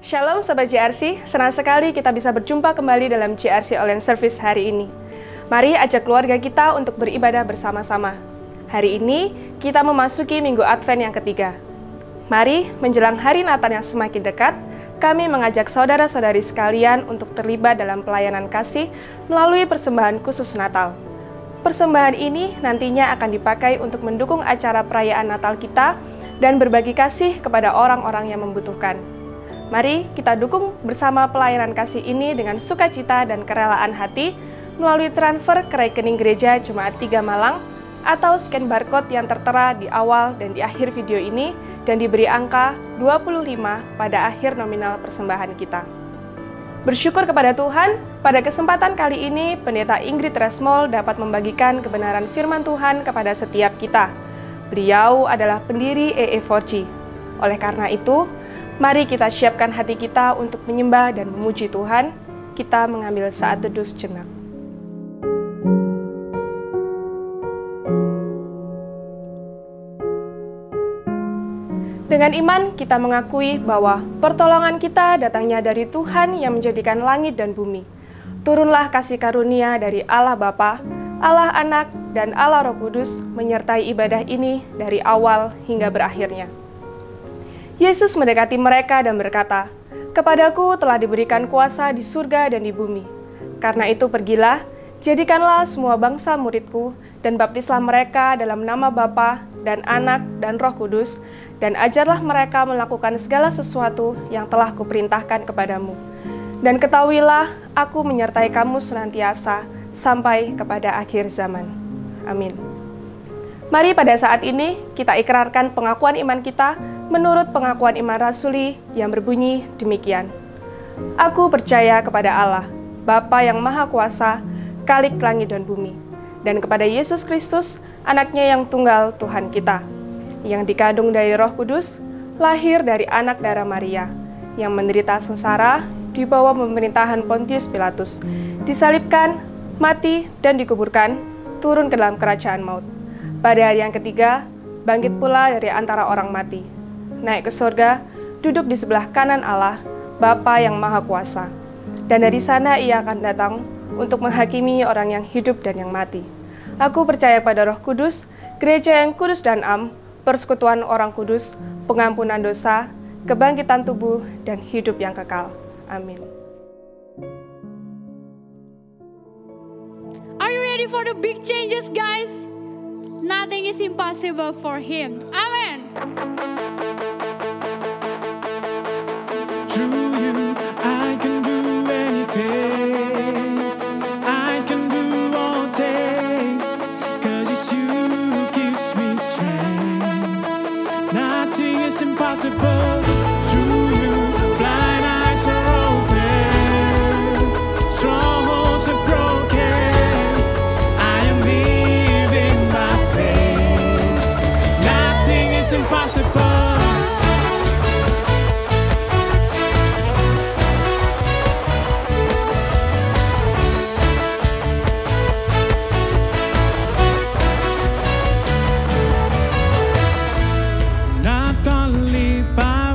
Shalom Sobat JRC, senang sekali kita bisa berjumpa kembali dalam JRC Online Service hari ini. Mari ajak keluarga kita untuk beribadah bersama-sama. Hari ini kita memasuki Minggu Advent yang ketiga. Mari menjelang hari Natal yang semakin dekat, kami mengajak saudara-saudari sekalian untuk terlibat dalam pelayanan kasih melalui persembahan khusus Natal. Persembahan ini nantinya akan dipakai untuk mendukung acara perayaan Natal kita dan berbagi kasih kepada orang-orang yang membutuhkan. Mari kita dukung bersama pelayanan kasih ini dengan sukacita dan kerelaan hati melalui transfer ke rekening gereja Jemaat 3 Malang atau scan barcode yang tertera di awal dan di akhir video ini dan diberi angka 25 pada akhir nominal persembahan kita. Bersyukur kepada Tuhan, pada kesempatan kali ini Pendeta Ingrid Resmol dapat membagikan kebenaran firman Tuhan kepada setiap kita. Beliau adalah pendiri EE4G. Oleh karena itu, mari kita siapkan hati kita untuk menyembah dan memuji Tuhan. Kita mengambil saat teduh sejenak. Dengan iman, kita mengakui bahwa pertolongan kita datangnya dari Tuhan yang menjadikan langit dan bumi. Turunlah kasih karunia dari Allah Bapa, Allah Anak, dan Allah Roh Kudus menyertai ibadah ini dari awal hingga berakhirnya. Yesus mendekati mereka dan berkata, "Kepadaku telah diberikan kuasa di surga dan di bumi. Karena itu pergilah, jadikanlah semua bangsa muridku, dan baptislah mereka dalam nama Bapa dan Anak dan Roh Kudus, dan ajarlah mereka melakukan segala sesuatu yang telah kuperintahkan kepadamu. Dan ketahuilah, aku menyertai kamu senantiasa sampai kepada akhir zaman." Amin. Mari pada saat ini kita ikrarkan pengakuan iman kita menurut pengakuan iman rasuli yang berbunyi demikian. Aku percaya kepada Allah, Bapa yang Maha Kuasa, Khalik langit dan bumi, dan kepada Yesus Kristus, Anaknya yang tunggal Tuhan kita, yang dikandung dari Roh Kudus, lahir dari anak darah Maria, yang menderita sengsara di bawah pemerintahan Pontius Pilatus, disalibkan, mati, dan dikuburkan, turun ke dalam kerajaan maut. Pada hari yang ketiga, bangkit pula dari antara orang mati, naik ke surga, duduk di sebelah kanan Allah, Bapa yang Maha Kuasa. Dan dari sana ia akan datang untuk menghakimi orang yang hidup dan yang mati. Aku percaya pada Roh Kudus, gereja yang kudus dan am, persekutuan orang kudus, pengampunan dosa, kebangkitan tubuh, dan hidup yang kekal. Amin. Are you ready for the big changes, guys? Nothing is impossible for Him. Amen. Through you, I can do anything. I can do all things, 'cause it's you who gives me strength. Nothing is impossible. Through you, blind eyes are open, strongholds are broken. I am living by faith. Nothing is impossible. Not gonna live by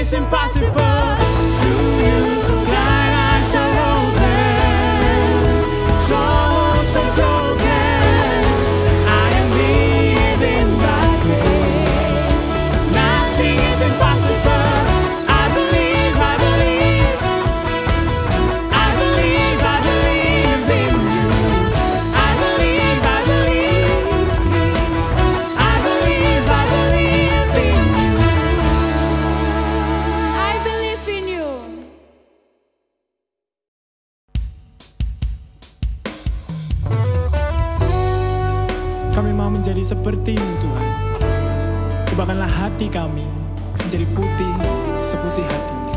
is impossible. To you, blind eyes are open, souls are broken. I am living by faith. Nothing is impossible. I believe, I believe, I believe, I believe in you. I believe, I believe, I believe, I believe in you. I believe in you. Kami mau menjadi seperti-Mu Tuhan. Ubahkanlah hati kami menjadi putih seputih hati-Mu.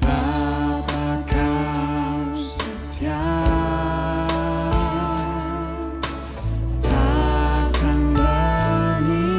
Bapa Kau setia, takkan meninggalkan.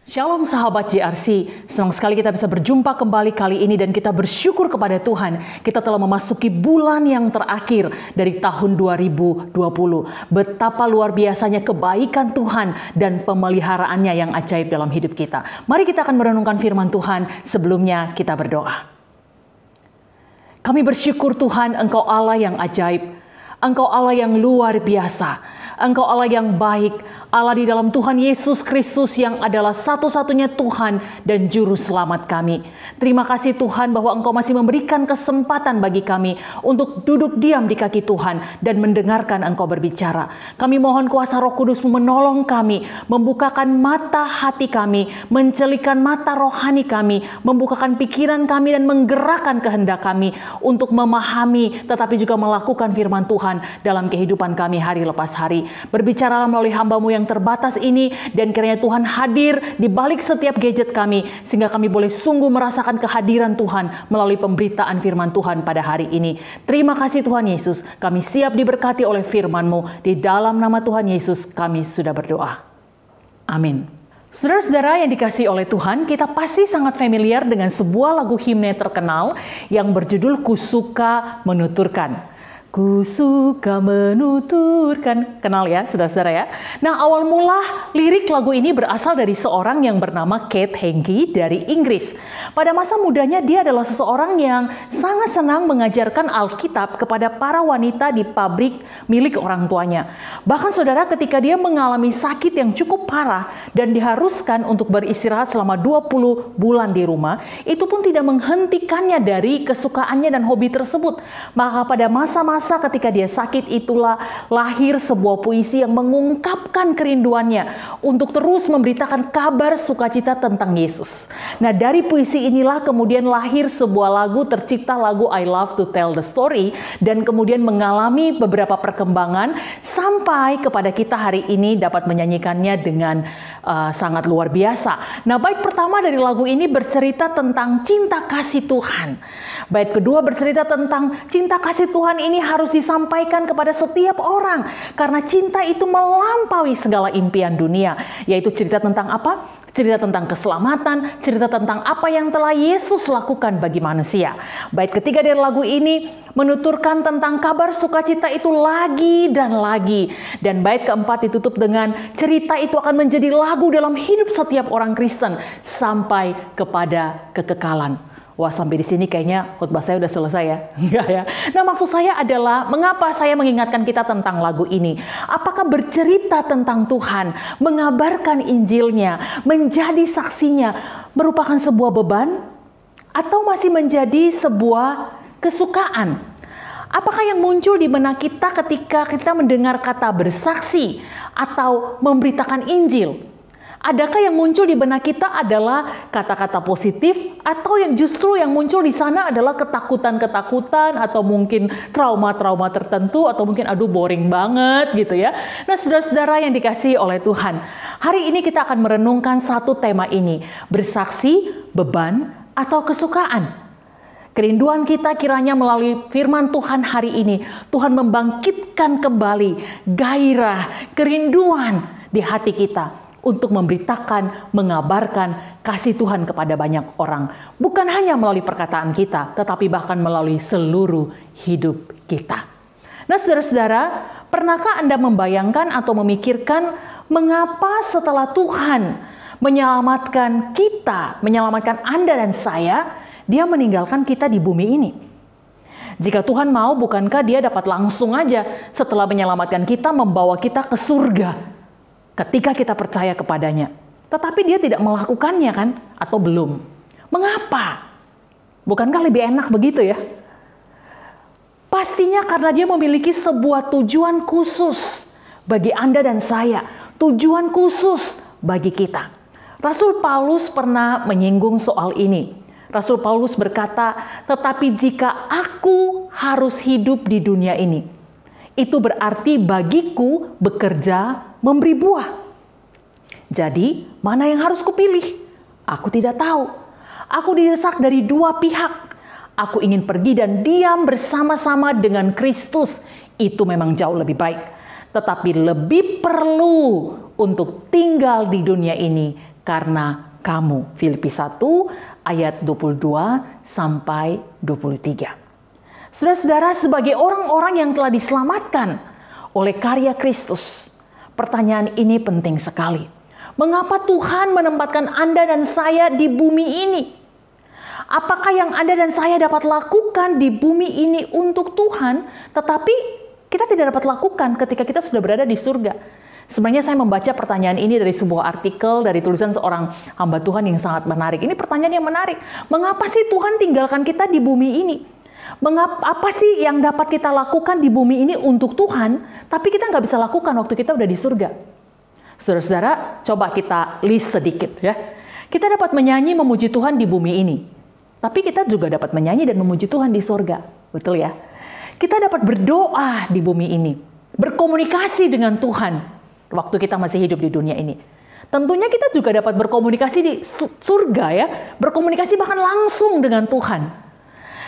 Shalom sahabat JRC, senang sekali kita bisa berjumpa kembali kali ini dan kita bersyukur kepada Tuhan. Kita telah memasuki bulan yang terakhir dari tahun 2020. Betapa luar biasanya kebaikan Tuhan dan pemeliharaannya yang ajaib dalam hidup kita. Mari kita akan merenungkan firman Tuhan, sebelumnya kita berdoa. Kami bersyukur Tuhan, Engkau Allah yang ajaib, Engkau Allah yang luar biasa, Engkau Allah yang baik, Allah di dalam Tuhan Yesus Kristus yang adalah satu-satunya Tuhan dan Juru Selamat kami. Terima kasih Tuhan bahwa Engkau masih memberikan kesempatan bagi kami untuk duduk diam di kaki Tuhan dan mendengarkan Engkau berbicara. Kami mohon kuasa Roh Kudus menolong kami, membukakan mata hati kami, mencelikan mata rohani kami, membukakan pikiran kami dan menggerakkan kehendak kami untuk memahami tetapi juga melakukan firman Tuhan dalam kehidupan kami hari lepas hari. Berbicaralah melalui hamba-Mu yang terbatas ini dan kiranya Tuhan hadir di balik setiap gadget kami sehingga kami boleh sungguh merasakan kehadiran Tuhan melalui pemberitaan firman Tuhan pada hari ini. Terima kasih Tuhan Yesus, kami siap diberkati oleh firman-Mu. Di dalam nama Tuhan Yesus kami sudah berdoa. Amin. Saudara-saudara yang dikasihi oleh Tuhan, kita pasti sangat familiar dengan sebuah lagu himne terkenal yang berjudul Ku Suka Menuturkan. Ku suka menuturkan. Kenal ya saudara-saudara ya. Nah, awal mula lirik lagu ini berasal dari seorang yang bernama Keith Hankey dari Inggris. Pada masa mudanya dia adalah seseorang yang sangat senang mengajarkan Alkitab kepada para wanita di pabrik milik orang tuanya. Bahkan saudara, ketika dia mengalami sakit yang cukup parah dan diharuskan untuk beristirahat selama 20 bulan di rumah, itu pun tidak menghentikannya dari kesukaannya dan hobi tersebut. Maka pada masa-masa ketika dia sakit itulah lahir sebuah puisi yang mengungkapkan kerinduannya untuk terus memberitakan kabar sukacita tentang Yesus. Nah, dari puisi inilah kemudian lahir sebuah lagu, tercipta lagu I Love to Tell the Story, dan kemudian mengalami beberapa perkembangan sampai kepada kita hari ini dapat menyanyikannya dengan sangat luar biasa. Nah, bait pertama dari lagu ini bercerita tentang cinta kasih Tuhan. Bait kedua bercerita tentang cinta kasih Tuhan ini harus disampaikan kepada setiap orang karena cinta itu melampaui segala impian dunia, yaitu cerita tentang apa? Cerita tentang keselamatan, cerita tentang apa yang telah Yesus lakukan bagi manusia. Bait ketiga dari lagu ini menuturkan tentang kabar sukacita itu lagi dan lagi. Dan bait keempat ditutup dengan cerita itu akan menjadi lagu dalam hidup setiap orang Kristen sampai kepada kekekalan. Wah, sampai di sini kayaknya khotbah saya udah selesai ya. Enggak ya. Nah, maksud saya adalah mengapa saya mengingatkan kita tentang lagu ini? Apakah bercerita tentang Tuhan, mengabarkan Injilnya, menjadi saksinya merupakan sebuah beban atau masih menjadi sebuah kesukaan? Apakah yang muncul di benak kita ketika kita mendengar kata bersaksi atau memberitakan Injil? Adakah yang muncul di benak kita adalah kata-kata positif atau yang justru yang muncul di sana adalah ketakutan-ketakutan atau mungkin trauma-trauma tertentu atau mungkin aduh boring banget gitu ya. Nah, saudara-saudara yang dikasihi oleh Tuhan, hari ini kita akan merenungkan satu tema ini, bersaksi, beban, atau kesukaan. Kerinduan kita kiranya melalui firman Tuhan hari ini, Tuhan membangkitkan kembali gairah, kerinduan di hati kita untuk memberitakan, mengabarkan kasih Tuhan kepada banyak orang. Bukan hanya melalui perkataan kita, tetapi bahkan melalui seluruh hidup kita. Nah, saudara-saudara, pernahkah Anda membayangkan atau memikirkan mengapa setelah Tuhan menyelamatkan kita, menyelamatkan Anda dan saya, Dia meninggalkan kita di bumi ini? Jika Tuhan mau, bukankah Dia dapat langsung aja setelah menyelamatkan kita membawa kita ke surga ketika kita percaya kepadanya? Tetapi Dia tidak melakukannya kan? Atau belum? Mengapa? Bukankah lebih enak begitu ya? Pastinya karena Dia memiliki sebuah tujuan khusus bagi Anda dan saya. Tujuan khusus bagi kita. Rasul Paulus pernah menyinggung soal ini. Rasul Paulus berkata, tetapi jika aku harus hidup di dunia ini, itu berarti bagiku bekerja memberi buah. Jadi, mana yang harus kupilih? Aku tidak tahu. Aku didesak dari dua pihak. Aku ingin pergi dan diam bersama-sama dengan Kristus. Itu memang jauh lebih baik. Tetapi lebih perlu untuk tinggal di dunia ini karena kamu. Filipi 1 ayat 22 sampai 23. Saudara-saudara, sebagai orang-orang yang telah diselamatkan oleh karya Kristus, pertanyaan ini penting sekali. Mengapa Tuhan menempatkan Anda dan saya di bumi ini? Apakah yang Anda dan saya dapat lakukan di bumi ini untuk Tuhan, tetapi kita tidak dapat lakukan ketika kita sudah berada di surga? Sebenarnya saya membaca pertanyaan ini dari sebuah artikel, dari tulisan seorang hamba Tuhan yang sangat menarik. Ini pertanyaan yang menarik. Mengapa sih Tuhan tinggalkan kita di bumi ini? Apa sih yang dapat kita lakukan di bumi ini untuk Tuhan, tapi kita nggak bisa lakukan waktu kita udah di surga? Saudara-saudara, coba kita list sedikit ya. Kita dapat menyanyi memuji Tuhan di bumi ini, tapi kita juga dapat menyanyi dan memuji Tuhan di surga, betul ya? Kita dapat berdoa di bumi ini, berkomunikasi dengan Tuhan waktu kita masih hidup di dunia ini. Tentunya kita juga dapat berkomunikasi di surga ya, berkomunikasi bahkan langsung dengan Tuhan.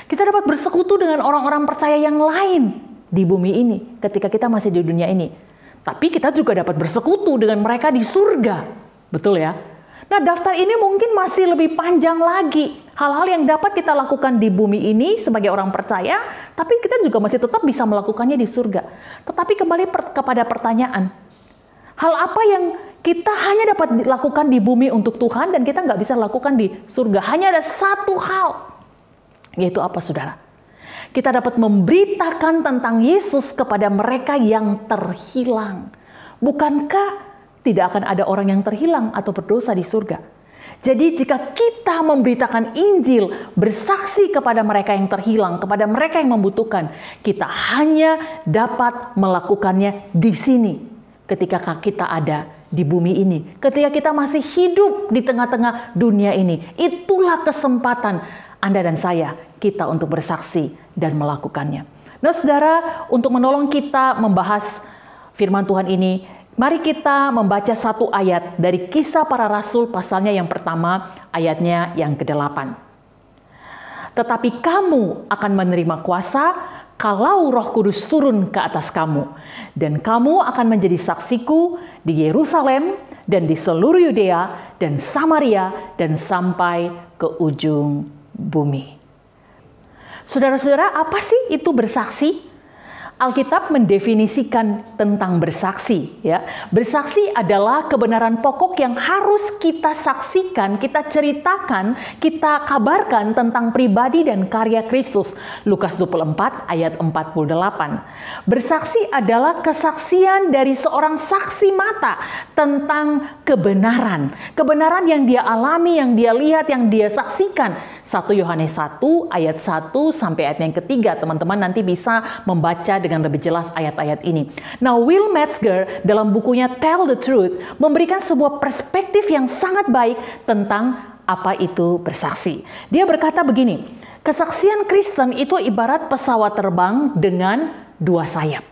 Kita dapat bersekutu dengan orang-orang percaya yang lain di bumi ini ketika kita masih di dunia ini. Tapi kita juga dapat bersekutu dengan mereka di surga. Betul ya? Nah, daftar ini mungkin masih lebih panjang lagi. Hal-hal yang dapat kita lakukan di bumi ini sebagai orang percaya, tapi kita juga masih tetap bisa melakukannya di surga. Tetapi kembali kepada pertanyaan, hal apa yang kita hanya dapat lakukan di bumi untuk Tuhan dan kita nggak bisa lakukan di surga? Hanya ada satu hal, yaitu apa, saudara? Kita dapat memberitakan tentang Yesus kepada mereka yang terhilang. Bukankah tidak akan ada orang yang terhilang atau berdosa di surga? Jadi jika kita memberitakan Injil, bersaksi kepada mereka yang terhilang, kepada mereka yang membutuhkan, kita hanya dapat melakukannya di sini ketika kita ada di bumi ini. Ketika kita masih hidup di tengah-tengah dunia ini. Itulah kesempatan Anda dan saya, kita untuk bersaksi dan melakukannya. Nah, saudara, untuk menolong kita membahas firman Tuhan ini, mari kita membaca satu ayat dari Kisah Para Rasul pasalnya yang pertama, ayatnya yang ke-8. Tetapi kamu akan menerima kuasa kalau Roh Kudus turun ke atas kamu, dan kamu akan menjadi saksiku di Yerusalem dan di seluruh Yudea dan Samaria dan sampai ke ujung bumi. Saudara-saudara, apa sih itu bersaksi? Alkitab mendefinisikan tentang bersaksi, ya. Bersaksi adalah kebenaran pokok yang harus kita saksikan, kita ceritakan, kita kabarkan tentang pribadi dan karya Kristus. Lukas 24 ayat 48. Bersaksi adalah kesaksian dari seorang saksi mata tentang kebenaran. Kebenaran yang dia alami, yang dia lihat, yang dia saksikan. 1 Yohanes 1 ayat 1 sampai ayat yang ketiga. Teman-teman nanti bisa membaca dengan lebih jelas ayat-ayat ini. Nah, Will Metzger dalam bukunya Tell the Truth memberikan sebuah perspektif yang sangat baik tentang apa itu bersaksi. Dia berkata begini, kesaksian Kristen itu ibarat pesawat terbang dengan dua sayap.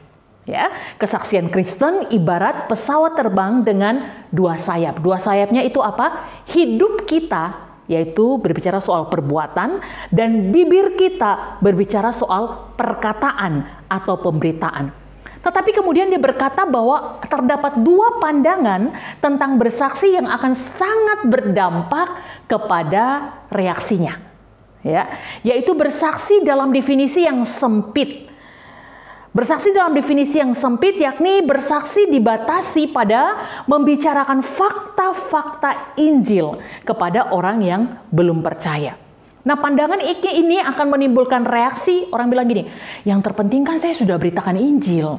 Ya, kesaksian Kristen ibarat pesawat terbang dengan dua sayap. Dua sayapnya itu apa? Hidup kita, yaitu berbicara soal perbuatan, dan bibir kita berbicara soal perkataan atau pemberitaan. Tetapi kemudian dia berkata bahwa terdapat dua pandangan tentang bersaksi yang akan sangat berdampak kepada reaksinya, ya, yaitu bersaksi dalam definisi yang sempit. Bersaksi dalam definisi yang sempit yakni bersaksi dibatasi pada membicarakan fakta-fakta Injil kepada orang yang belum percaya. Nah, pandangan ini akan menimbulkan reaksi orang bilang gini, yang terpenting kan saya sudah beritakan Injil.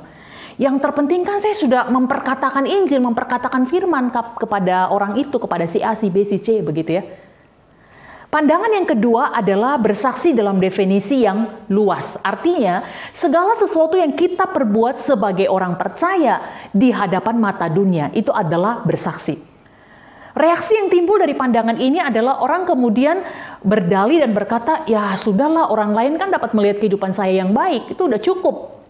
Yang terpenting kan saya sudah memperkatakan Injil, memperkatakan firman kepada orang itu, kepada si A, si B, si C, begitu ya. Pandangan yang kedua adalah bersaksi dalam definisi yang luas. Artinya, segala sesuatu yang kita perbuat sebagai orang percaya di hadapan mata dunia, itu adalah bersaksi. Reaksi yang timbul dari pandangan ini adalah orang kemudian berdalih dan berkata, ya sudahlah, orang lain kan dapat melihat kehidupan saya yang baik, itu udah cukup.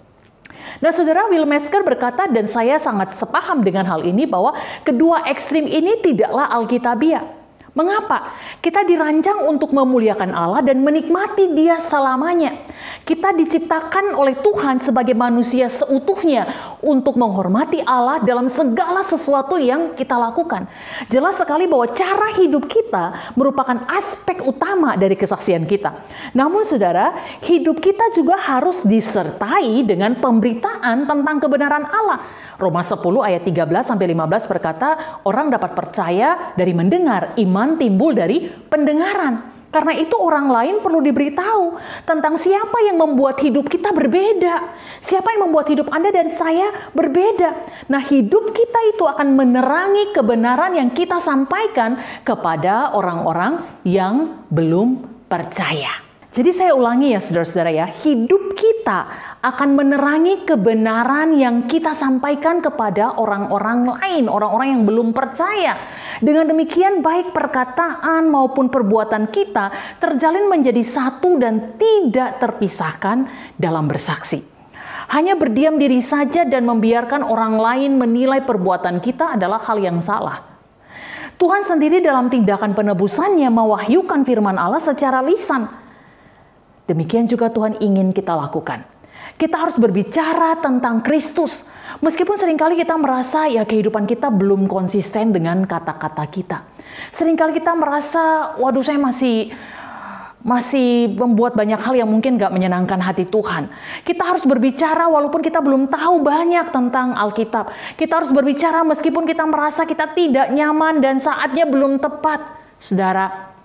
Nah, saudara, Will Metzger berkata, dan saya sangat sepaham dengan hal ini, bahwa kedua ekstrim ini tidaklah alkitabiah. Mengapa? Kita dirancang untuk memuliakan Allah dan menikmati Dia selamanya. Kita diciptakan oleh Tuhan sebagai manusia seutuhnya untuk menghormati Allah dalam segala sesuatu yang kita lakukan. Jelas sekali bahwa cara hidup kita merupakan aspek utama dari kesaksian kita. Namun saudara, hidup kita juga harus disertai dengan pemberitaan tentang kebenaran Allah. Roma 10 ayat 13-15 berkata, orang dapat percaya dari mendengar, iman timbul dari pendengaran. Karena itu orang lain perlu diberitahu tentang siapa yang membuat hidup kita berbeda. Siapa yang membuat hidup Anda dan saya berbeda. Nah, hidup kita itu akan menerangi kebenaran yang kita sampaikan kepada orang-orang yang belum percaya. Jadi saya ulangi ya saudara-saudara ya, hidup kita akan menerangi kebenaran yang kita sampaikan kepada orang-orang lain, orang-orang yang belum percaya. Dengan demikian baik perkataan maupun perbuatan kita terjalin menjadi satu dan tidak terpisahkan dalam bersaksi. Hanya berdiam diri saja dan membiarkan orang lain menilai perbuatan kita adalah hal yang salah. Tuhan sendiri dalam tindakan penebusannya mewahyukan firman Allah secara lisan. Demikian juga Tuhan ingin kita lakukan. Kita harus berbicara tentang Kristus. Meskipun seringkali kita merasa ya kehidupan kita belum konsisten dengan kata-kata kita. Seringkali kita merasa, waduh saya masih membuat banyak hal yang mungkin gak menyenangkan hati Tuhan. Kita harus berbicara walaupun kita belum tahu banyak tentang Alkitab. Kita harus berbicara meskipun kita merasa kita tidak nyaman dan saatnya belum tepat. Saudara,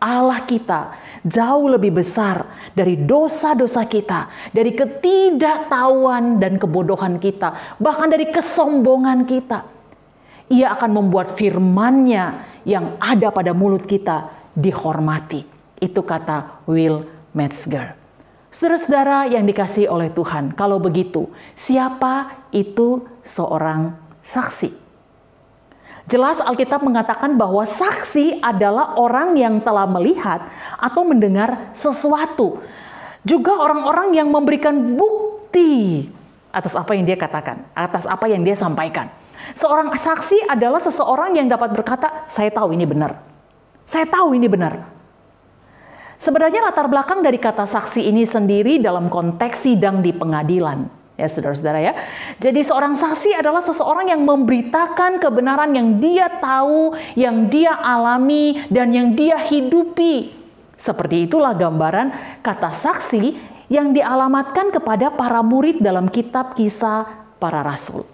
Allah kita jauh lebih besar dari dosa-dosa kita, dari ketidaktahuan dan kebodohan kita, bahkan dari kesombongan kita. Ia akan membuat firman-Nya yang ada pada mulut kita dihormati. Itu kata Will Metzger. Saudara-saudara yang dikasihi oleh Tuhan, kalau begitu, siapa itu seorang saksi? Jelas Alkitab mengatakan bahwa saksi adalah orang yang telah melihat atau mendengar sesuatu. Juga orang-orang yang memberikan bukti atas apa yang dia katakan, atas apa yang dia sampaikan. Seorang saksi adalah seseorang yang dapat berkata, saya tahu ini benar. Saya tahu ini benar. Sebenarnya latar belakang dari kata saksi ini sendiri dalam konteks sidang di pengadilan. Ya saudara-saudara ya. Jadi seorang saksi adalah seseorang yang memberitakan kebenaran yang dia tahu, yang dia alami, dan yang dia hidupi. Seperti itulah gambaran kata saksi yang dialamatkan kepada para murid dalam kitab Kisah Para Rasul.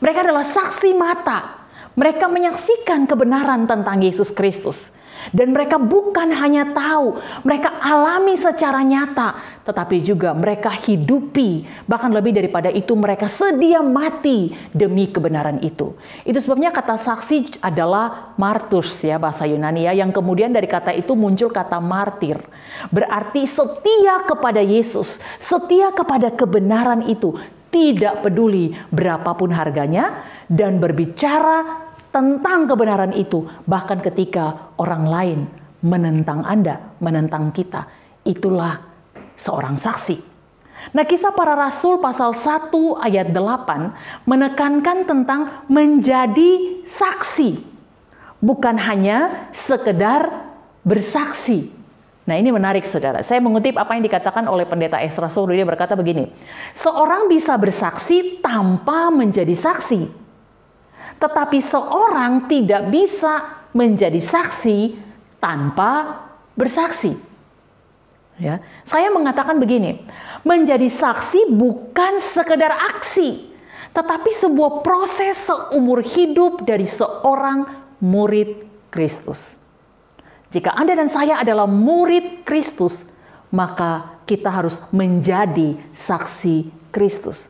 Mereka adalah saksi mata. Mereka menyaksikan kebenaran tentang Yesus Kristus. Dan mereka bukan hanya tahu, mereka alami secara nyata, tetapi juga mereka hidupi. Bahkan lebih daripada itu, mereka sedia mati demi kebenaran itu. Itu sebabnya kata saksi adalah martus ya, bahasa Yunani ya, yang kemudian dari kata itu muncul kata martir. Berarti setia kepada Yesus, setia kepada kebenaran itu, tidak peduli berapapun harganya, dan berbicara tentang kebenaran itu, bahkan ketika orang lain menentang Anda, menentang kita. Itulah seorang saksi. Nah, Kisah Para Rasul pasal 1 ayat 8 menekankan tentang menjadi saksi. Bukan hanya sekedar bersaksi. Nah, ini menarik saudara. Saya mengutip apa yang dikatakan oleh pendeta Ezra Soul. Dia berkata begini, seorang bisa bersaksi tanpa menjadi saksi. Tetapi seorang tidak bisa menjadi saksi tanpa bersaksi. Ya, saya mengatakan begini, menjadi saksi bukan sekedar aksi, tetapi sebuah proses seumur hidup dari seorang murid Kristus. Jika Anda dan saya adalah murid Kristus, maka kita harus menjadi saksi Kristus.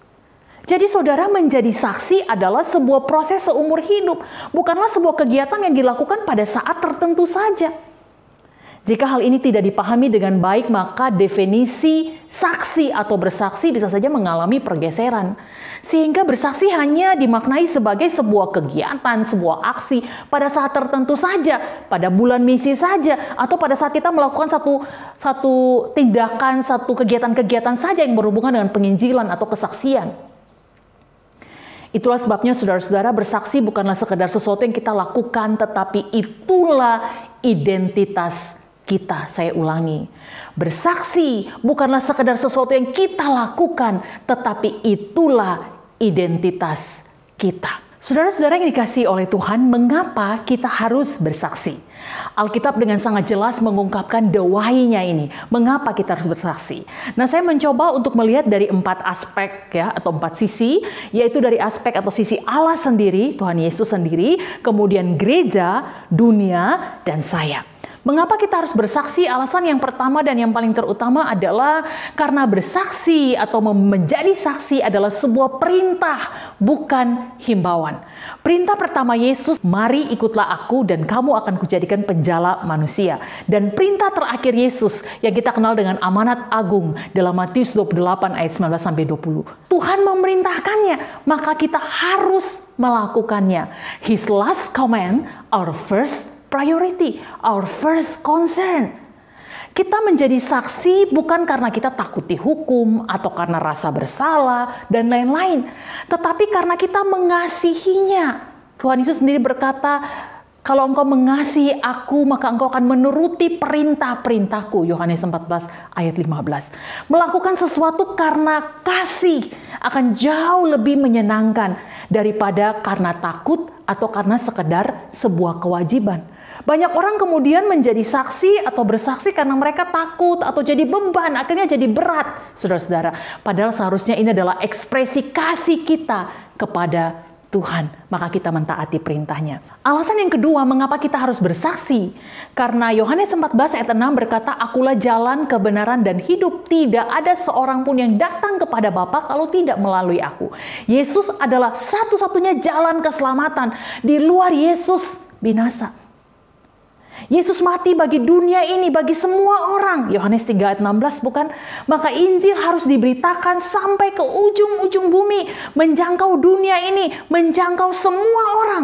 Jadi saudara, menjadi saksi adalah sebuah proses seumur hidup, bukanlah sebuah kegiatan yang dilakukan pada saat tertentu saja. Jika hal ini tidak dipahami dengan baik, maka definisi saksi atau bersaksi bisa saja mengalami pergeseran. Sehingga bersaksi hanya dimaknai sebagai sebuah kegiatan, sebuah aksi pada saat tertentu saja, pada bulan misi saja, atau pada saat kita melakukan satu tindakan, satu kegiatan-kegiatan saja yang berhubungan dengan penginjilan atau kesaksian. Itulah sebabnya saudara-saudara, bersaksi bukanlah sekedar sesuatu yang kita lakukan, tetapi itulah identitas kita. Saya ulangi, bersaksi bukanlah sekedar sesuatu yang kita lakukan, tetapi itulah identitas kita. Saudara-saudara yang dikasihi oleh Tuhan, mengapa kita harus bersaksi? Alkitab dengan sangat jelas mengungkapkan the why-nya ini. Mengapa kita harus bersaksi? Nah, saya mencoba untuk melihat dari 4 aspek ya, atau 4 sisi, yaitu dari aspek atau sisi Allah sendiri, Tuhan Yesus sendiri, kemudian gereja, dunia, dan saya. Mengapa kita harus bersaksi? Alasan yang pertama dan yang paling terutama adalah karena bersaksi atau menjadi saksi adalah sebuah perintah, bukan himbauan. Perintah pertama Yesus, mari ikutlah aku dan kamu akan kujadikan penjala manusia. Dan perintah terakhir Yesus yang kita kenal dengan amanat agung dalam Matius 28 ayat 19-20. Tuhan memerintahkannya, maka kita harus melakukannya. His last command, our first priority, our first concern. Kita menjadi saksi bukan karena kita takut dihukum atau karena rasa bersalah dan lain-lain, tetapi karena kita mengasihinya. Tuhan Yesus sendiri berkata, kalau engkau mengasihi aku, maka engkau akan menuruti perintah-perintahku. Yohanes 14 ayat 15. Melakukan sesuatu karena kasih akan jauh lebih menyenangkan daripada karena takut atau karena sekedar sebuah kewajiban. Banyak orang kemudian menjadi saksi atau bersaksi karena mereka takut atau jadi beban, akhirnya jadi berat, saudara-saudara. Padahal seharusnya ini adalah ekspresi kasih kita kepada Tuhan, maka kita mentaati perintahnya. Alasan yang kedua, mengapa kita harus bersaksi? Karena Yohanes 14 ayat 6 berkata, akulah jalan, kebenaran, dan hidup. Tidak ada seorang pun yang datang kepada Bapa kalau tidak melalui aku. Yesus adalah satu-satunya jalan keselamatan. Di luar Yesus, binasa. Yesus mati bagi dunia ini, bagi semua orang. Yohanes 3 ayat 16 bukan? Maka Injil harus diberitakan sampai ke ujung-ujung bumi. Menjangkau dunia ini, menjangkau semua orang.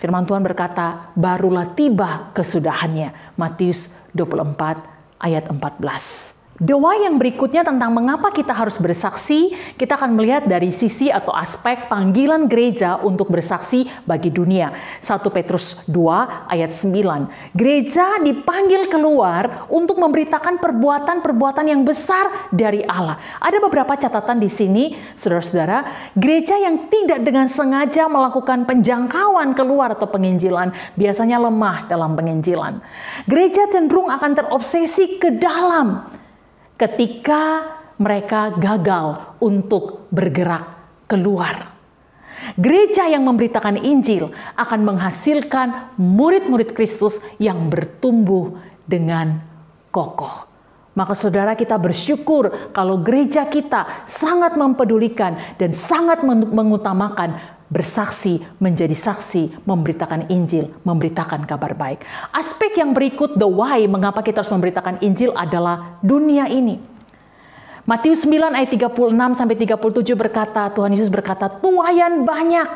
Firman Tuhan berkata, barulah tiba kesudahannya. Matius 24 ayat 14. Doa yang berikutnya tentang mengapa kita harus bersaksi, kita akan melihat dari sisi atau aspek panggilan gereja untuk bersaksi bagi dunia. 1 Petrus 2 ayat 9. Gereja dipanggil keluar untuk memberitakan perbuatan-perbuatan yang besar dari Allah. Ada beberapa catatan di sini, saudara-saudara. Gereja yang tidak dengan sengaja melakukan penjangkauan keluar atau penginjilan, biasanya lemah dalam penginjilan. Gereja cenderung akan terobsesi ke dalam ketika mereka gagal untuk bergerak keluar. Gereja yang memberitakan Injil akan menghasilkan murid-murid Kristus yang bertumbuh dengan kokoh. Maka saudara, kita bersyukur kalau gereja kita sangat mempedulikan dan sangat mengutamakan bersaksi, menjadi saksi, memberitakan Injil, memberitakan kabar baik. Aspek yang berikut, the why, mengapa kita harus memberitakan Injil adalah dunia ini. Matius 9 ayat 36-37 berkata, Tuhan Yesus berkata, tuaian banyak,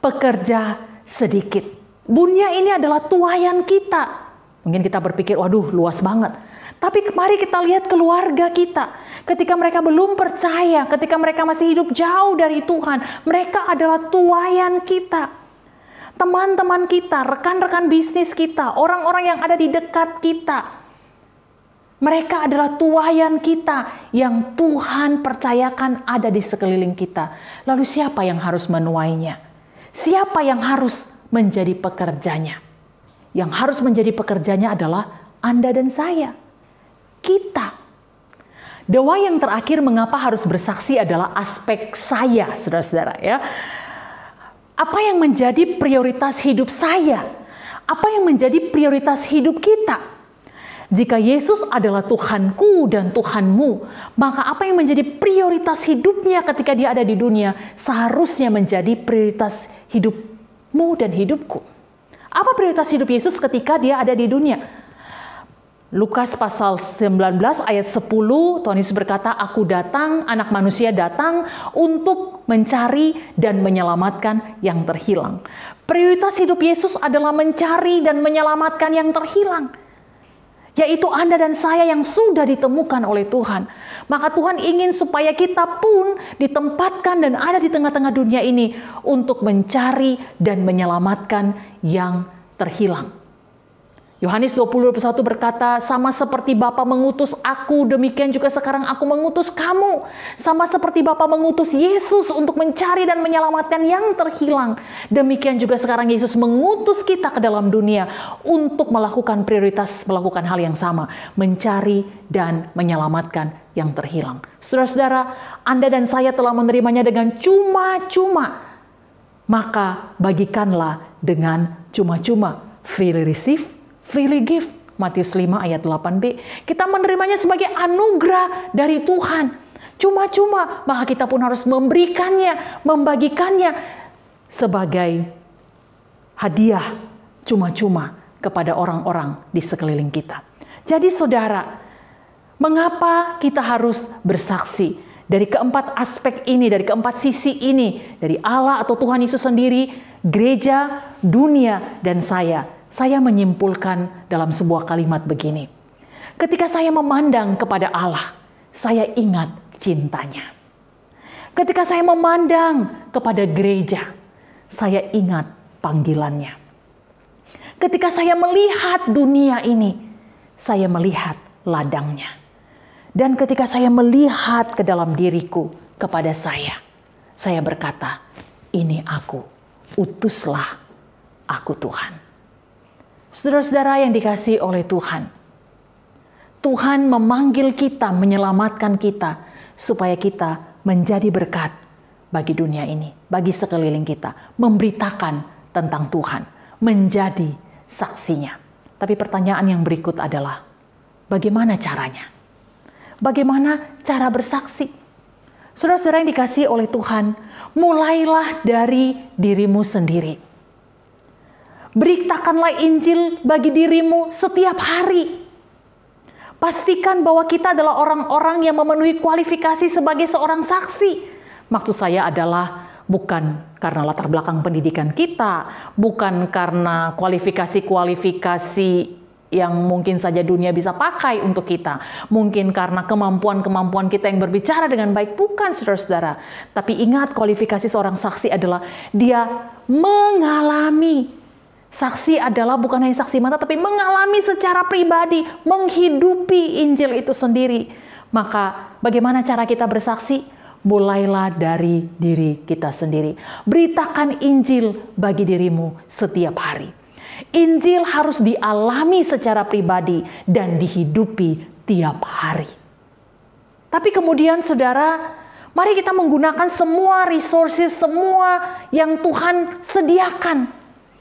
pekerja sedikit. Dunia ini adalah tuaian kita. Mungkin kita berpikir, waduh luas banget. Tapi mari kita lihat keluarga kita. Ketika mereka belum percaya, ketika mereka masih hidup jauh dari Tuhan, mereka adalah tuaian kita. Teman-teman kita, rekan-rekan bisnis kita, orang-orang yang ada di dekat kita. Mereka adalah tuaian kita yang Tuhan percayakan ada di sekeliling kita. Lalu siapa yang harus menuainya? Siapa yang harus menjadi pekerjanya? Yang harus menjadi pekerjanya adalah Anda dan saya. Kita. Doa yang terakhir mengapa harus bersaksi adalah aspek saya, saudara-saudara ya. Apa yang menjadi prioritas hidup saya? Apa yang menjadi prioritas hidup kita? Jika Yesus adalah Tuhanku dan Tuhanmu, maka apa yang menjadi prioritas hidupnya ketika dia ada di dunia seharusnya menjadi prioritas hidupmu dan hidupku. Apa prioritas hidup Yesus ketika dia ada di dunia? Lukas pasal 19 ayat 10, Tuhan Yesus berkata, aku datang, anak manusia datang untuk mencari dan menyelamatkan yang terhilang. Prioritas hidup Yesus adalah mencari dan menyelamatkan yang terhilang. yaitu Anda dan saya yang sudah ditemukan oleh Tuhan. Maka Tuhan ingin supaya kita pun ditempatkan dan ada di tengah-tengah dunia ini untuk mencari dan menyelamatkan yang terhilang. Yohanes 20:21 berkata, sama seperti Bapa mengutus aku, demikian juga sekarang aku mengutus kamu. Sama seperti Bapa mengutus Yesus untuk mencari dan menyelamatkan yang terhilang, demikian juga sekarang Yesus mengutus kita ke dalam dunia untuk melakukan prioritas, melakukan hal yang sama, mencari dan menyelamatkan yang terhilang. Saudara-saudara, Anda dan saya telah menerimanya dengan cuma-cuma. Maka bagikanlah dengan cuma-cuma. Freely receive, freely give. Matius 5 ayat 8b. Kita menerimanya sebagai anugerah dari Tuhan. Cuma-cuma, maka kita pun harus memberikannya, membagikannya sebagai hadiah cuma-cuma kepada orang-orang di sekeliling kita. Jadi saudara, mengapa kita harus bersaksi? Dari keempat aspek ini, dari keempat sisi ini, dari Allah atau Tuhan Yesus sendiri, gereja, dunia, dan saya menyimpulkan dalam sebuah kalimat begini. Ketika saya memandang kepada Allah, saya ingat cintanya. Ketika saya memandang kepada gereja, saya ingat panggilannya. Ketika saya melihat dunia ini, saya melihat ladangnya. Dan ketika saya melihat ke dalam diriku, kepada saya berkata, ini aku, utuslah aku Tuhan. Saudara-saudara yang dikasihi oleh Tuhan, Tuhan memanggil kita, menyelamatkan kita, supaya kita menjadi berkat bagi dunia ini, bagi sekeliling kita, memberitakan tentang Tuhan, menjadi saksinya. Tapi pertanyaan yang berikut adalah, bagaimana caranya? Bagaimana cara bersaksi? Saudara-saudara yang dikasihi oleh Tuhan, mulailah dari dirimu sendiri. Beritakanlah Injil bagi dirimu setiap hari. Pastikan bahwa kita adalah orang-orang yang memenuhi kualifikasi sebagai seorang saksi. Maksud saya adalah bukan karena latar belakang pendidikan kita, bukan karena kualifikasi-kualifikasi yang mungkin saja dunia bisa pakai untuk kita. Mungkin karena kemampuan-kemampuan kita yang berbicara dengan baik, bukan saudara-saudara. Tapi ingat, kualifikasi seorang saksi adalah dia mengalami. Saksi adalah bukan hanya saksi mata, tapi mengalami secara pribadi, menghidupi Injil itu sendiri. Maka bagaimana cara kita bersaksi? Mulailah dari diri kita sendiri. Beritakan Injil bagi dirimu setiap hari. Injil harus dialami secara pribadi dan dihidupi tiap hari. Tapi kemudian saudara, mari kita menggunakan semua resources, semua yang Tuhan sediakan.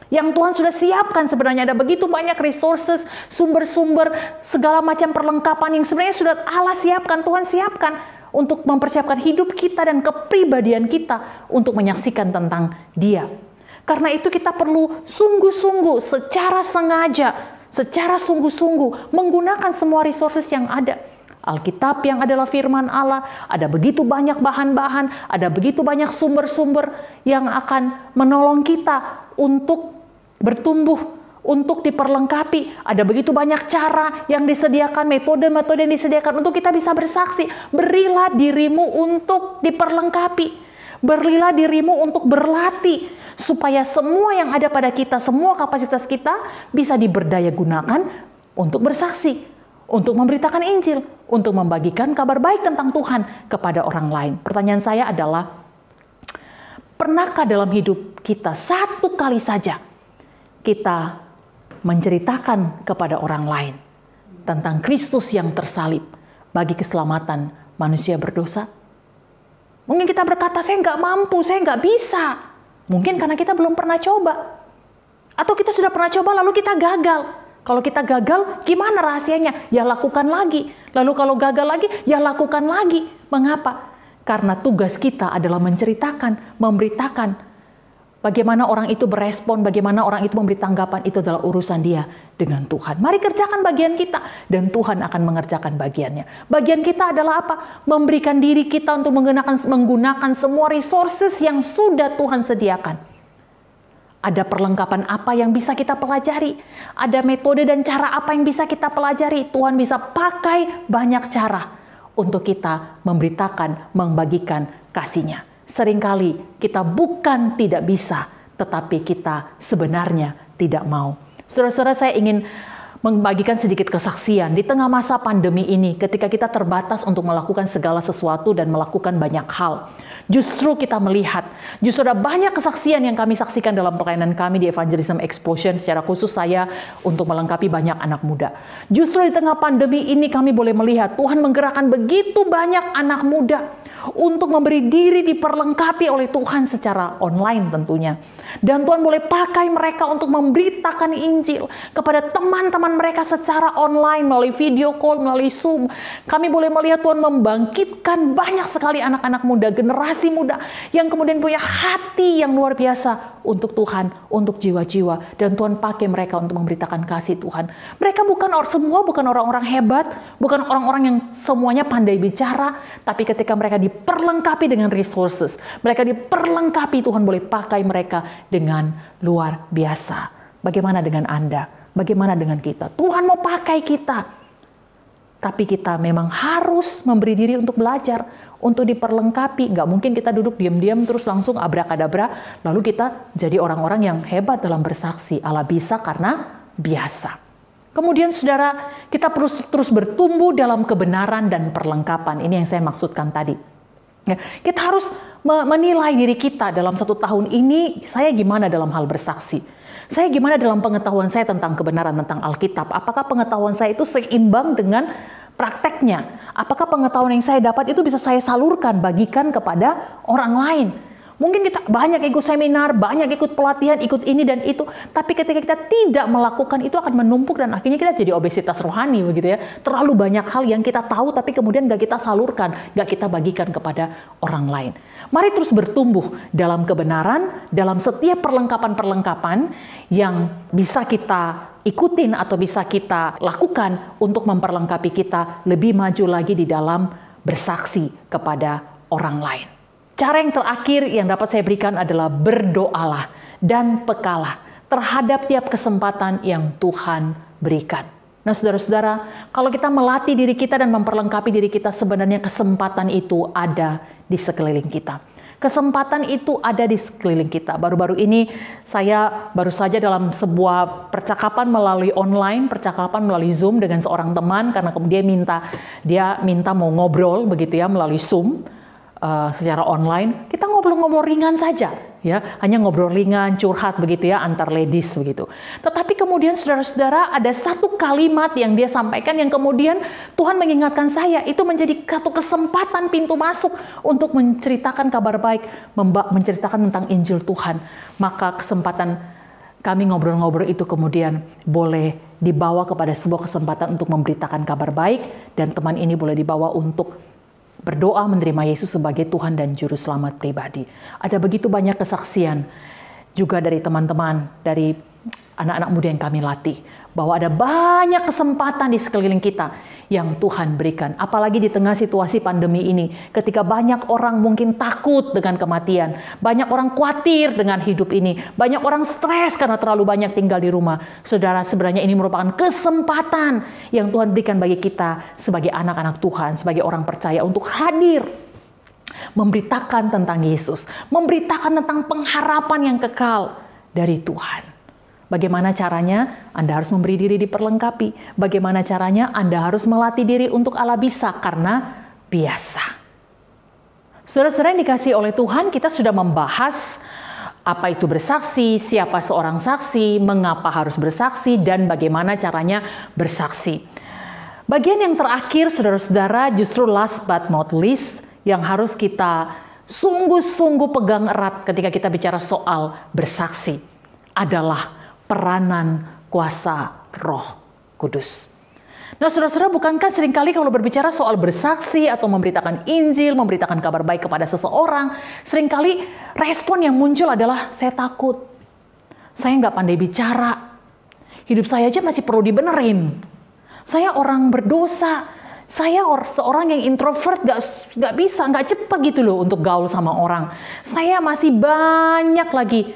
Yang Tuhan sudah siapkan. Sebenarnya ada begitu banyak resources, sumber-sumber, segala macam perlengkapan yang sebenarnya sudah Allah siapkan, Tuhan siapkan untuk mempersiapkan hidup kita dan kepribadian kita untuk menyaksikan tentang Dia. Karena itu kita perlu sungguh-sungguh, secara sengaja, secara sungguh-sungguh menggunakan semua resources yang ada. Alkitab yang adalah firman Allah, ada begitu banyak bahan-bahan, ada begitu banyak sumber-sumber yang akan menolong kita untuk bertumbuh, untuk diperlengkapi. Ada begitu banyak cara yang disediakan, metode-metode yang disediakan untuk kita bisa bersaksi. Berilah dirimu untuk diperlengkapi. Berilah dirimu untuk berlatih, supaya semua yang ada pada kita, semua kapasitas kita bisa diberdaya gunakan untuk bersaksi, untuk memberitakan Injil, untuk membagikan kabar baik tentang Tuhan kepada orang lain. Pertanyaan saya adalah, pernahkah dalam hidup kita satu kali saja kita menceritakan kepada orang lain tentang Kristus yang tersalib bagi keselamatan manusia berdosa? Mungkin kita berkata, saya nggak mampu, saya nggak bisa. Mungkin karena kita belum pernah coba. Atau kita sudah pernah coba lalu kita gagal. Kalau kita gagal, gimana rahasianya? Ya lakukan lagi. Lalu kalau gagal lagi, ya lakukan lagi. Mengapa? Karena tugas kita adalah menceritakan, memberitakan. Bagaimana orang itu berespon, bagaimana orang itu memberi tanggapan, itu adalah urusan dia dengan Tuhan. Mari kerjakan bagian kita, dan Tuhan akan mengerjakan bagiannya. Bagian kita adalah apa? Memberikan diri kita untuk menggunakan semua resources yang sudah Tuhan sediakan. Ada perlengkapan apa yang bisa kita pelajari? Ada metode dan cara apa yang bisa kita pelajari? Tuhan bisa pakai banyak cara untuk kita memberitakan, membagikan kasih-Nya. Seringkali kita bukan tidak bisa, tetapi kita sebenarnya tidak mau. Saudara-saudara, saya ingin membagikan sedikit kesaksian di tengah masa pandemi ini, ketika kita terbatas untuk melakukan segala sesuatu dan melakukan banyak hal. Justru kita melihat, justru ada banyak kesaksian yang kami saksikan dalam pelayanan kami di Evangelism Explosion, secara khusus saya untuk melengkapi banyak anak muda. Justru di tengah pandemi ini kami boleh melihat Tuhan menggerakkan begitu banyak anak muda untuk memberi diri diperlengkapi oleh Tuhan secara online tentunya. Dan Tuhan boleh pakai mereka untuk memberitakan Injil kepada teman-teman mereka secara online, melalui video call, melalui Zoom. Kami boleh melihat Tuhan membangkitkan banyak sekali anak-anak muda, generasi muda yang kemudian punya hati yang luar biasa untuk Tuhan, untuk jiwa-jiwa. Dan Tuhan pakai mereka untuk memberitakan kasih Tuhan. Mereka bukan orang-orang hebat, bukan orang-orang yang semuanya pandai bicara, tapi ketika mereka diperlengkapi dengan resources, mereka diperlengkapi, Tuhan boleh pakai mereka dengan luar biasa. Bagaimana dengan Anda? Bagaimana dengan kita? Tuhan mau pakai kita. Tapi kita memang harus memberi diri untuk belajar, untuk diperlengkapi. Nggak mungkin kita duduk diam-diam terus langsung abrakadabra, lalu kita jadi orang-orang yang hebat dalam bersaksi. Allah bisa karena biasa. Kemudian saudara, kita terus bertumbuh dalam kebenaran dan perlengkapan. Ini yang saya maksudkan tadi. Ya, kita harus menilai diri kita dalam 1 tahun ini, saya gimana dalam hal bersaksi. Saya gimana dalam pengetahuan saya tentang kebenaran, tentang Alkitab. Apakah pengetahuan saya itu seimbang dengan prakteknya? Apakah pengetahuan yang saya dapat itu bisa saya salurkan, bagikan kepada orang lain? Mungkin kita banyak ikut seminar, banyak ikut pelatihan, ikut ini dan itu. Tapi ketika kita tidak melakukan itu akan menumpuk dan akhirnya kita jadi obesitas rohani begitu ya. Terlalu banyak hal yang kita tahu tapi kemudian gak kita salurkan, gak kita bagikan kepada orang lain. Mari terus bertumbuh dalam kebenaran, dalam setiap perlengkapan-perlengkapan yang bisa kita ikutin atau bisa kita lakukan untuk memperlengkapi kita lebih maju lagi di dalam bersaksi kepada orang lain. Cara yang terakhir yang dapat saya berikan adalah berdoalah dan pekalah terhadap tiap kesempatan yang Tuhan berikan. Nah saudara-saudara, kalau kita melatih diri kita dan memperlengkapi diri kita, sebenarnya kesempatan itu ada di sekeliling kita. Kesempatan itu ada di sekeliling kita. Baru-baru ini saya baru saja dalam sebuah percakapan melalui online, percakapan melalui Zoom dengan seorang teman, karena kemudian dia minta mau ngobrol begitu ya melalui Zoom. Secara online, kita ngobrol-ngobrol ringan saja, ya, hanya ngobrol ringan, curhat begitu ya, antar ladies begitu. Tetapi kemudian saudara-saudara ada satu kalimat yang dia sampaikan yang kemudian Tuhan mengingatkan saya, itu menjadi satu kesempatan pintu masuk untuk menceritakan kabar baik, menceritakan tentang Injil Tuhan. Maka kesempatan kami ngobrol-ngobrol itu kemudian boleh dibawa kepada sebuah kesempatan untuk memberitakan kabar baik, dan teman ini boleh dibawa untuk berdoa menerima Yesus sebagai Tuhan dan Juru Selamat pribadi. Ada begitu banyak kesaksian juga dari teman-teman, dari anak-anak muda yang kami latih, bahwa ada banyak kesempatan di sekeliling kita yang Tuhan berikan. Apalagi di tengah situasi pandemi ini, ketika banyak orang mungkin takut dengan kematian, banyak orang khawatir dengan hidup ini, banyak orang stres karena terlalu banyak tinggal di rumah. Saudara, sebenarnya ini merupakan kesempatan yang Tuhan berikan bagi kita sebagai anak-anak Tuhan, sebagai orang percaya untuk hadir, memberitakan tentang Yesus, memberitakan tentang pengharapan yang kekal dari Tuhan. Bagaimana caranya? Anda harus memberi diri diperlengkapi. Bagaimana caranya? Anda harus melatih diri untuk Allah bisa karena biasa. Saudara-saudara yang dikasihi oleh Tuhan, kita sudah membahas apa itu bersaksi, siapa seorang saksi, mengapa harus bersaksi, dan bagaimana caranya bersaksi. Bagian yang terakhir, saudara-saudara, justru last but not least, yang harus kita sungguh-sungguh pegang erat ketika kita bicara soal bersaksi adalah peranan kuasa Roh Kudus. Nah, saudara-saudara, bukankah seringkali kalau berbicara soal bersaksi atau memberitakan Injil, memberitakan kabar baik kepada seseorang, seringkali respon yang muncul adalah, saya takut, saya nggak pandai bicara, hidup saya aja masih perlu dibenerin, saya orang berdosa, saya seorang yang introvert, nggak bisa, nggak cepat gitu loh untuk gaul sama orang, saya masih banyak lagi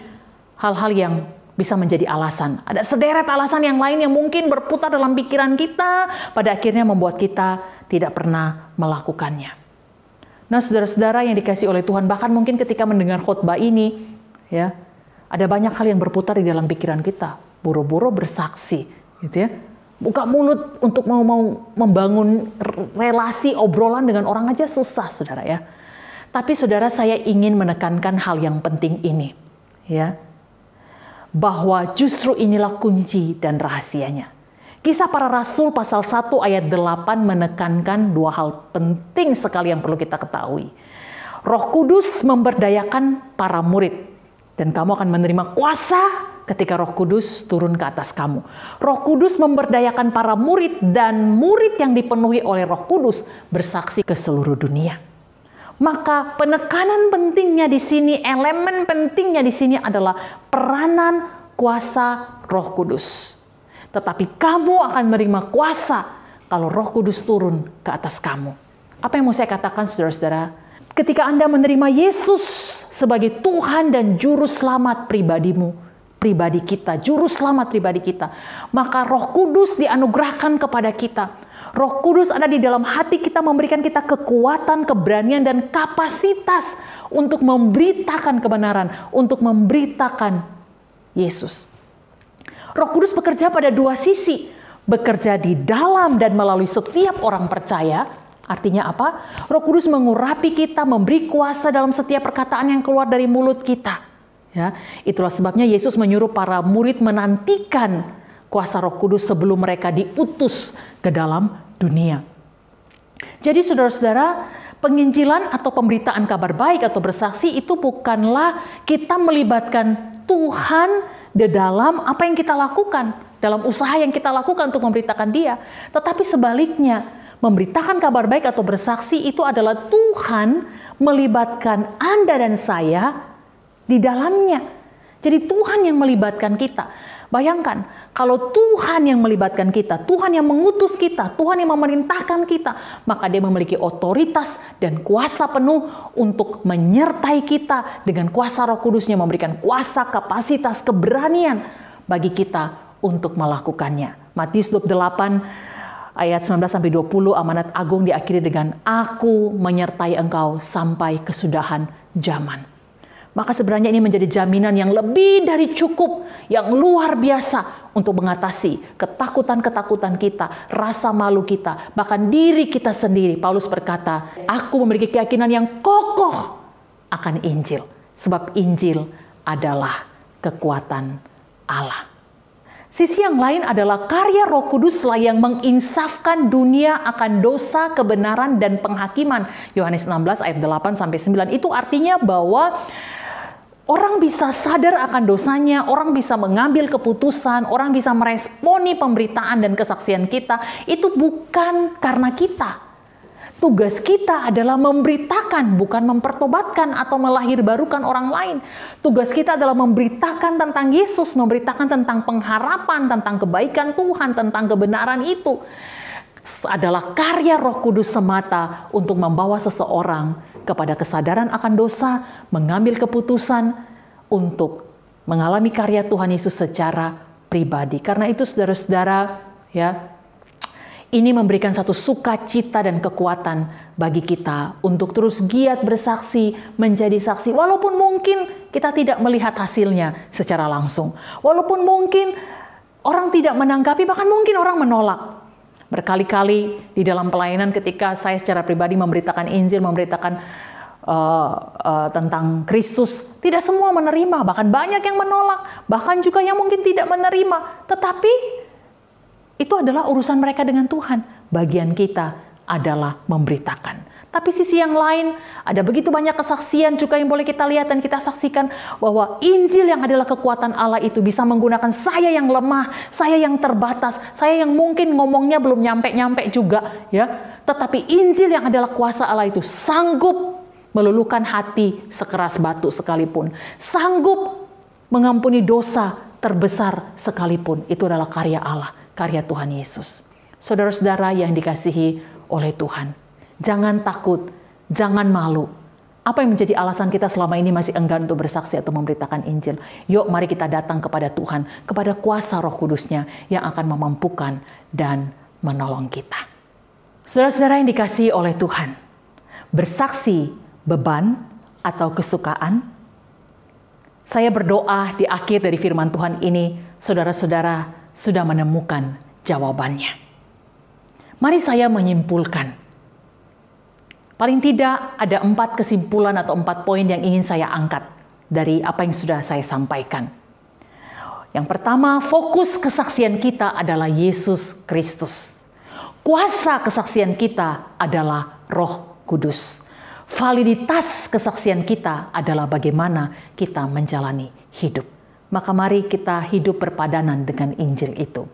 hal-hal yang bisa menjadi alasan. Ada sederet alasan yang lain yang mungkin berputar dalam pikiran kita, pada akhirnya membuat kita tidak pernah melakukannya. Nah, saudara-saudara yang dikasihi oleh Tuhan, bahkan mungkin ketika mendengar khotbah ini, ya, ada banyak hal yang berputar di dalam pikiran kita. Boro-boro bersaksi, gitu ya. Buka mulut untuk mau membangun relasi obrolan dengan orang aja susah, saudara ya. Tapi saudara, saya ingin menekankan hal yang penting ini, ya. Bahwa justru inilah kunci dan rahasianya. Kisah Para Rasul pasal 1 ayat 8 menekankan dua hal penting sekali yang perlu kita ketahui. Roh Kudus memberdayakan para murid, dan kamu akan menerima kuasa ketika Roh Kudus turun ke atas kamu. Roh Kudus memberdayakan para murid, dan murid yang dipenuhi oleh Roh Kudus bersaksi ke seluruh dunia. Maka penekanan pentingnya di sini, elemen pentingnya di sini adalah peranan kuasa Roh Kudus. Tetapi kamu akan menerima kuasa kalau Roh Kudus turun ke atas kamu. Apa yang mau saya katakan, saudara-saudara? Ketika Anda menerima Yesus sebagai Tuhan dan Juru Selamat pribadi kita, Juru Selamat pribadi kita, maka Roh Kudus dianugerahkan kepada kita. Roh Kudus ada di dalam hati kita, memberikan kita kekuatan, keberanian, dan kapasitas untuk memberitakan kebenaran, untuk memberitakan Yesus. Roh Kudus bekerja pada dua sisi, bekerja di dalam dan melalui setiap orang percaya. Artinya apa? Roh Kudus mengurapi kita, memberi kuasa dalam setiap perkataan yang keluar dari mulut kita. Ya, itulah sebabnya Yesus menyuruh para murid menantikan kuasa Roh Kudus sebelum mereka diutus ke dalam dunia. Jadi saudara-saudara, penginjilan atau pemberitaan kabar baik atau bersaksi itu bukanlah kita melibatkan Tuhan di dalam apa yang kita lakukan, dalam usaha yang kita lakukan untuk memberitakan Dia. Tetapi sebaliknya, memberitakan kabar baik atau bersaksi itu adalah Tuhan melibatkan Anda dan saya di dalamnya. Jadi Tuhan yang melibatkan kita. Bayangkan, kalau Tuhan yang melibatkan kita, Tuhan yang mengutus kita, Tuhan yang memerintahkan kita, maka Dia memiliki otoritas dan kuasa penuh untuk menyertai kita dengan kuasa Roh Kudusnya, memberikan kuasa, kapasitas, keberanian bagi kita untuk melakukannya. Matius 28 ayat 19-20, amanat agung diakhiri dengan Aku menyertai engkau sampai kesudahan zaman. Maka sebenarnya ini menjadi jaminan yang lebih dari cukup, yang luar biasa untuk mengatasi ketakutan-ketakutan kita, rasa malu kita, bahkan diri kita sendiri. Paulus berkata, aku memiliki keyakinan yang kokoh akan Injil, sebab Injil adalah kekuatan Allah. Sisi yang lain adalah karya Roh Kudus yang menginsafkan dunia akan dosa, kebenaran, dan penghakiman. Yohanes 16 ayat 8-9. Itu artinya bahwa orang bisa sadar akan dosanya, orang bisa mengambil keputusan, orang bisa meresponi pemberitaan dan kesaksian kita. Itu bukan karena kita. Tugas kita adalah memberitakan, bukan mempertobatkan atau melahirbarukan orang lain. Tugas kita adalah memberitakan tentang Yesus, memberitakan tentang pengharapan, tentang kebaikan Tuhan, tentang kebenaran itu. Adalah karya Roh Kudus semata untuk membawa seseorang kepada kesadaran akan dosa, mengambil keputusan untuk mengalami karya Tuhan Yesus secara pribadi. Karena itu saudara-saudara, ya, ini memberikan satu sukacita dan kekuatan bagi kita untuk terus giat bersaksi, menjadi saksi. Walaupun mungkin kita tidak melihat hasilnya secara langsung. Walaupun mungkin orang tidak menanggapi, bahkan mungkin orang menolak. Berkali-kali di dalam pelayanan ketika saya secara pribadi memberitakan Injil, memberitakan tentang Kristus, tidak semua menerima, bahkan banyak yang menolak, bahkan juga yang mungkin tidak menerima. Tetapi itu adalah urusan mereka dengan Tuhan. Bagian kita adalah memberitakan. Tapi sisi yang lain, ada begitu banyak kesaksian juga yang boleh kita lihat dan kita saksikan bahwa Injil yang adalah kekuatan Allah itu bisa menggunakan saya yang lemah, saya yang terbatas, saya yang mungkin ngomongnya belum nyampe-nyampe juga, ya. Tetapi Injil yang adalah kuasa Allah itu sanggup meluluhkan hati sekeras batu sekalipun, sanggup mengampuni dosa terbesar sekalipun. Itu adalah karya Allah, karya Tuhan Yesus. Saudara-saudara yang dikasihi oleh Tuhan, jangan takut, jangan malu. Apa yang menjadi alasan kita selama ini masih enggan untuk bersaksi atau memberitakan Injil? Yuk mari kita datang kepada Tuhan, kepada kuasa Roh Kudus-Nya yang akan memampukan dan menolong kita. Saudara-saudara yang dikasihi oleh Tuhan, bersaksi beban atau kesukaan? Saya berdoa di akhir dari firman Tuhan ini, saudara-saudara sudah menemukan jawabannya. Mari saya menyimpulkan. Paling tidak ada 4 kesimpulan atau 4 poin yang ingin saya angkat dari apa yang sudah saya sampaikan. Yang pertama, fokus kesaksian kita adalah Yesus Kristus. Kuasa kesaksian kita adalah Roh Kudus. Validitas kesaksian kita adalah bagaimana kita menjalani hidup. Maka mari kita hidup berpadanan dengan Injil itu.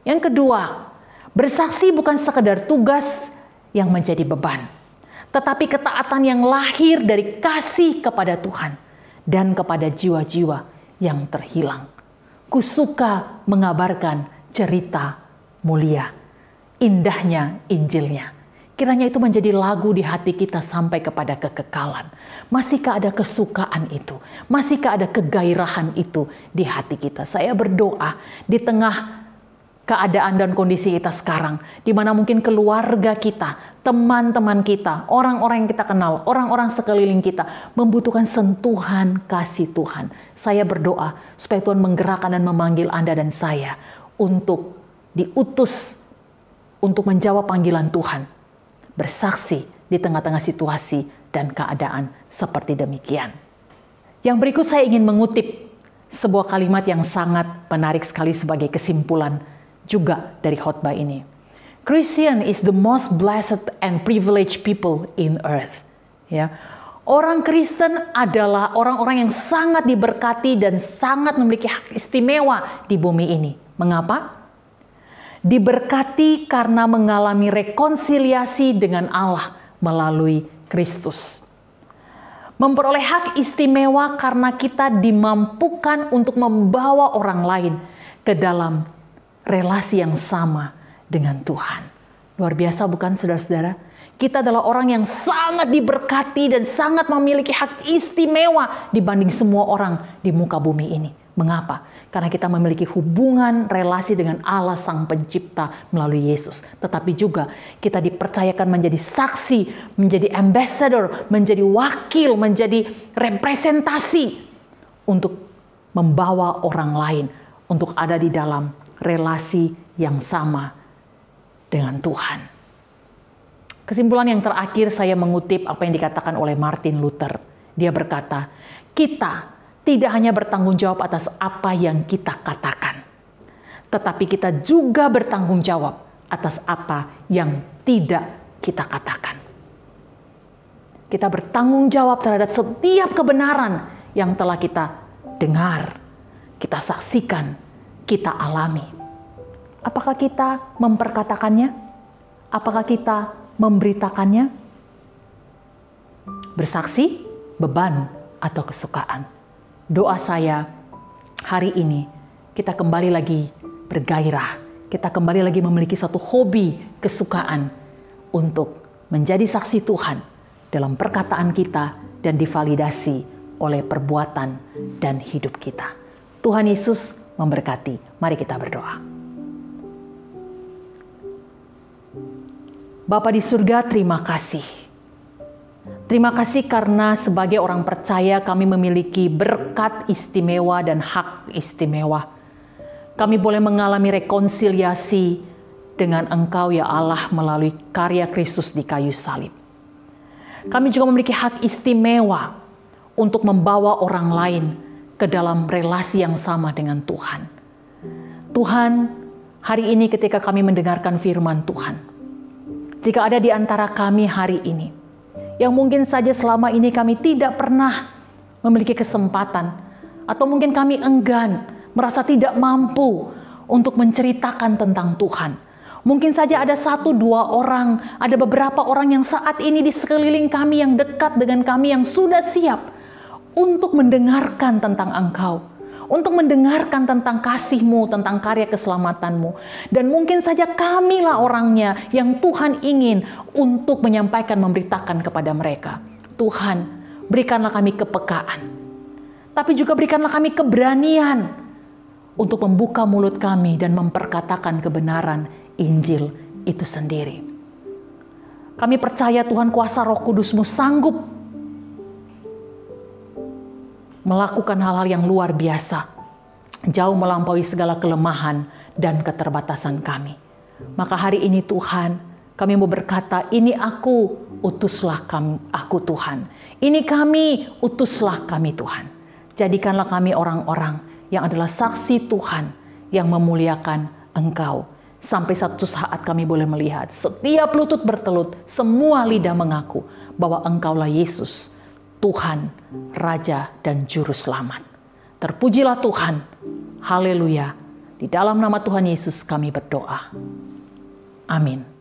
Yang kedua, bersaksi bukan sekedar tugas yang menjadi beban, tetapi ketaatan yang lahir dari kasih kepada Tuhan dan kepada jiwa-jiwa yang terhilang. Kusuka mengabarkan cerita mulia, indahnya Injilnya. Kiranya itu menjadi lagu di hati kita sampai kepada kekekalan. Masihkah ada kesukaan itu? Masihkah ada kegairahan itu di hati kita? Saya berdoa di tengah keadaan dan kondisi kita sekarang, di mana mungkin keluarga kita, teman-teman kita, orang-orang yang kita kenal, orang-orang sekeliling kita membutuhkan sentuhan kasih Tuhan. Saya berdoa supaya Tuhan menggerakkan dan memanggil Anda dan saya untuk diutus untuk menjawab panggilan Tuhan, bersaksi di tengah-tengah situasi dan keadaan seperti demikian. Yang berikut saya ingin mengutip sebuah kalimat yang sangat menarik sekali sebagai kesimpulan juga dari khotbah ini. Christian is the most blessed and privileged people in earth. Ya, orang Kristen adalah orang-orang yang sangat diberkati dan sangat memiliki hak istimewa di bumi ini. Mengapa? Diberkati karena mengalami rekonsiliasi dengan Allah melalui Kristus. Memperoleh hak istimewa karena kita dimampukan untuk membawa orang lain ke dalam relasi yang sama dengan Tuhan. Luar biasa bukan saudara-saudara? Kita adalah orang yang sangat diberkati dan sangat memiliki hak istimewa dibanding semua orang di muka bumi ini. Mengapa? Karena kita memiliki hubungan relasi dengan Allah Sang Pencipta melalui Yesus. Tetapi juga kita dipercayakan menjadi saksi, menjadi ambassador, menjadi wakil, menjadi representasi untuk membawa orang lain untuk ada di dalam relasi yang sama dengan Tuhan. Kesimpulan yang terakhir saya mengutip apa yang dikatakan oleh Martin Luther. Dia berkata, kita tidak hanya bertanggung jawab atas apa yang kita katakan, tetapi kita juga bertanggung jawab atas apa yang tidak kita katakan. Kita bertanggung jawab terhadap setiap kebenaran yang telah kita dengar, kita saksikan, kita alami. Apakah kita memperkatakannya? Apakah kita memberitakannya? Bersaksi, beban, atau kesukaan? Doa saya hari ini kita kembali lagi bergairah. Kita kembali lagi memiliki satu hobi, kesukaan untuk menjadi saksi Tuhan dalam perkataan kita dan divalidasi oleh perbuatan dan hidup kita. Tuhan Yesus memberkati. Mari kita berdoa. Bapa di surga, terima kasih. Terima kasih karena sebagai orang percaya kami memiliki berkat istimewa dan hak istimewa. Kami boleh mengalami rekonsiliasi dengan Engkau ya Allah melalui karya Kristus di kayu salib. Kami juga memiliki hak istimewa untuk membawa orang lain ke dalam relasi yang sama dengan Tuhan. Tuhan, hari ini ketika kami mendengarkan firman Tuhan, jika ada di antara kami hari ini, yang mungkin saja selama ini kami tidak pernah memiliki kesempatan, atau mungkin kami enggan, merasa tidak mampu untuk menceritakan tentang Tuhan. Mungkin saja ada 1-2 orang, ada beberapa orang yang saat ini di sekeliling kami yang dekat dengan kami yang sudah siap untuk mendengarkan tentang Engkau, untuk mendengarkan tentang kasih-Mu, tentang karya keselamatan-Mu. Dan mungkin saja kamilah orangnya yang Tuhan ingin untuk menyampaikan, memberitakan kepada mereka. Tuhan, berikanlah kami kepekaan. Tapi juga berikanlah kami keberanian untuk membuka mulut kami dan memperkatakan kebenaran Injil itu sendiri. Kami percaya Tuhan, kuasa Roh Kudus-Mu sanggup melakukan hal-hal yang luar biasa, jauh melampaui segala kelemahan dan keterbatasan kami. Maka hari ini Tuhan, kami mau berkata, ini aku, utuslah aku Tuhan. Ini kami, utuslah kami Tuhan. Jadikanlah kami orang-orang yang adalah saksi Tuhan yang memuliakan Engkau. Sampai satu saat kami boleh melihat setiap lutut bertelut, semua lidah mengaku bahwa Engkaulah Yesus, Tuhan, Raja dan Juru Selamat. Terpujilah Tuhan. Haleluya. Di dalam nama Tuhan Yesus kami berdoa. Amin.